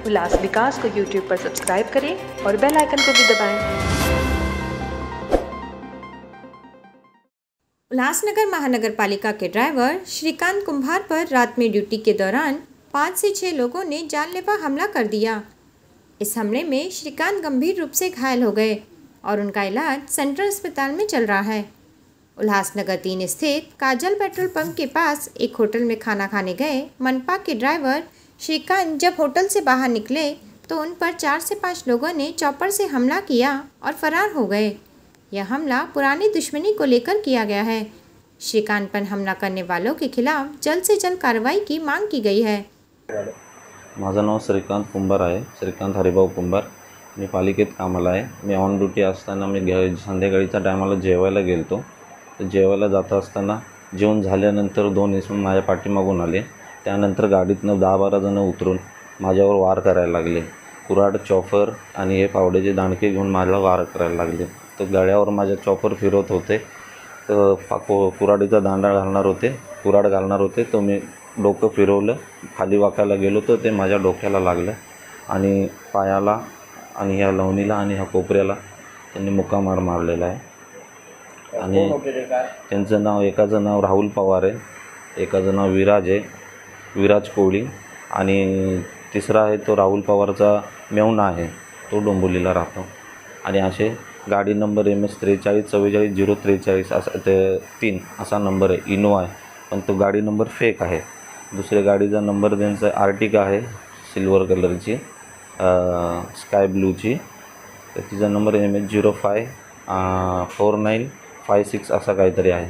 उल्लास विकास को YouTube पर subscribe करें और बेल आइकन को भी दबाएं। उल्लासनगर महानगर पालिका के ड्राइवर श्रीकांत कुंभार पर रात में ड्यूटी के दौरान 5 से 6 लोगों ने जानलेवा हमला कर दिया। इस हमले में श्रीकांत गंभीर रूप से घायल हो गए और उनका इलाज सेंट्रल अस्पताल में चल रहा है। उल्लासनगर 3 स्थित काजल पेट्रोल पंप के पास एक होटल में खाना खाने गए मनपा के ड्राइवर श्रीकांत जब होटल से बाहर निकले तो उन पर 4 से 5 लोगों ने चॉपर से हमला किया और फरार हो गए। यह हमला पुरानी दुश्मनी को लेकर किया गया है। श्रीकांत पर हमला करने वालों के खिलाफ जल्द से जल्द कार्रवाई की मांग की गई है। माझं नाव श्रीकांत कुंभार आहे, श्रीकांत हरिभाऊ कुंभार। मी पालिकेत कामाला आहे। मी ऑन ड्युटी असताना मी संध्याकाळीच्या टायमाला जेवायला गेलतो। तर जेवायला जात असताना जेवण झाल्यानंतर 2 इसम माझ्या पाठीमागून आले। त्यानंतर गाडीतनं 10-12 जण उतरून माझ्यावर वार करायला लागले। कुऱ्हाड, चॉपर आणि हे फावड्याचे दांडके घेऊन मला वार करायला लागले। तर गळ्यावर माझ्या चॉपर फिरवत होते, तर कुऱ्हाडीचा दांडा घालणार होते, कुऱ्हाड घालणार होते। तर मी डोकं फिरवलं, खाली वाकायला गेलो तर ते माझ्या डोक्याला लागलं आणि पायाला आणि ह्या लवणीला आणि ह्या कोपऱ्याला त्यांनी मुक्का मार मारलेला आहे। आणि त्यांचं नाव, एकाचं नाव राहुल पवार आहे, एकाचं नाव विराज कोळी आणि तिसरा आहे तो राहुल पवारचा मेवणा आहे, तो डोंबिवलीला राहतो। आणि असे गाडी नंबर MS 43444043 असा ते 3 असा नंबर आहे, इनोवा आहे, पण तो गाडी नंबर फेक आहे। दुसऱ्या गाडीचा नंबर त्यांचा आर्टिका आहे, सिल्वर कलरची, स्काय ब्लूची, तर तिचा नंबर MS 054956 असा काहीतरी आहे।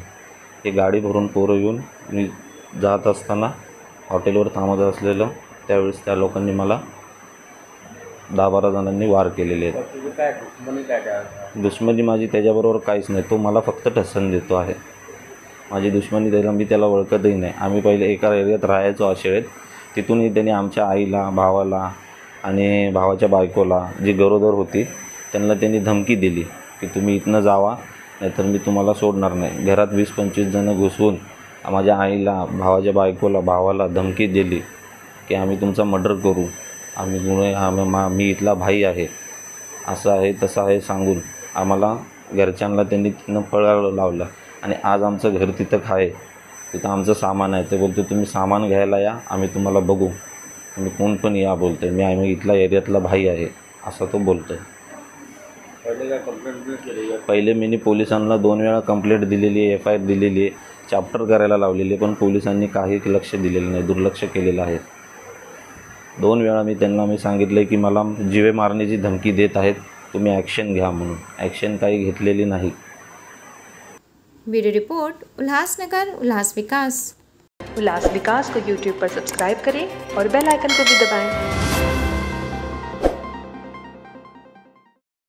ही गाडी भरून पोरं येऊन मी जात असताना हॉटेलवर थांबत असलेलं त्यावेळेस त्या लोकांनी मला 10-12 जणांनी वार केलेले आहेत। दुश्मनी माझी त्याच्याबरोबर काहीच नाही, तो मला फक्त ठसन देतो आहे। माझी दुश्मनी त्याला, मी त्याला ओळखतही नाही। आम्ही पहिले एका एरियात राहायचो आशेळेत, तिथूनही त्यांनी आमच्या आईला, भावाला आणि भावाच्या बायकोला, जी गरोदर होती, त्यांना त्यांनी धमकी दिली की तुम्ही इथनं जावा, नाहीतर मी तुम्हाला सोडणार नाही। घरात 20-25 जणं घुसवून माझ्या आईला, भावाच्या बायकोला, भावाला धमकी दिली की आम्ही तुमचा मर्डर करू, मी इथला भाई आहे, असं आहे तसं आहे सांगून आम्हाला घरच्यांना त्यांनी तिथनं पळायला लावलं। आणि आज आमचं घर तिथं आहे, तिथं आमचं सामान आहे। ते बोलतो तुम्ही सामान घ्यायला या, आम्ही तुम्हाला बघू, तुम्ही कोण पण या बोलते, आम्ही इथला एरियातला भाई आहे असं तो बोलतो आहे। पहिले मी पोलिसांना 2 वेळा कंप्लेंट दिलेली आहे, FIR दिलेली आहे, चॅप्टर करायला लावलेली आहे, पण पोलिसांनी काही लक्ष दिलेलं नाही, दुर्लक्ष केलेलं आहे। 2 वेळा मी सांगितलं की मला जीवे मारण्याची धमकी देत आहेत, तुम्ही ॲक्शन घ्या म्हणून, ॲक्शन काही घेतलेली नाही। ब्यूरो रिपोर्ट, उल्लासनगर उल्लास विकास। उल्लास विकास को YouTube पर सब्सक्राइब करें और बेल आइकन को भी दबाएं।